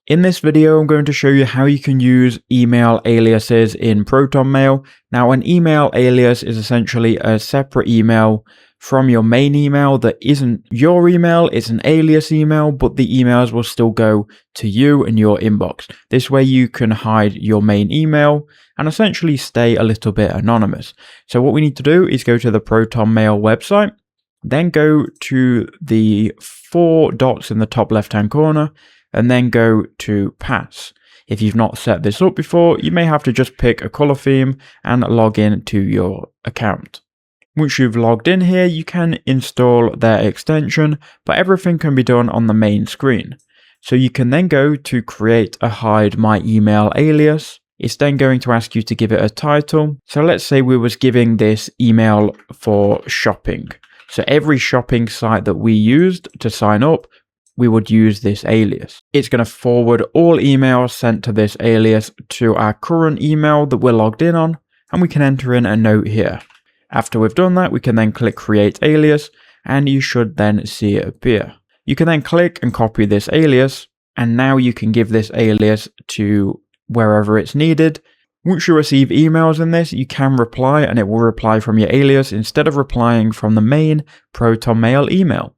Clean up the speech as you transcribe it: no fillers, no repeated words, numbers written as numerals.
In this video, I'm going to show you how you can use email aliases in ProtonMail. Now, an email alias is essentially a separate email from your main email that isn't your email, it's an alias email, but the emails will still go to you and your inbox. This way you can hide your main email and essentially stay a little bit anonymous. So what we need to do is go to the ProtonMail website, then go to the 4 dots in the top left-hand corner, and then go to pass. If you've not set this up before, you may have to just pick a color theme and log in to your account. Once you've logged in here, you can install their extension, but everything can be done on the main screen. So you can then go to create a hide my email alias. It's then going to ask you to give it a title. So let's say we was giving this email for shopping. So every shopping site that we used to sign up, we would use this alias. It's going to forward all emails sent to this alias to our current email that we're logged in on, and we can enter in a note here. After we've done that, we can then click create alias, and you should then see it appear. You can then click and copy this alias, and now you can give this alias to wherever it's needed. Once you receive emails in this, you can reply, and it will reply from your alias instead of replying from the main ProtonMail email.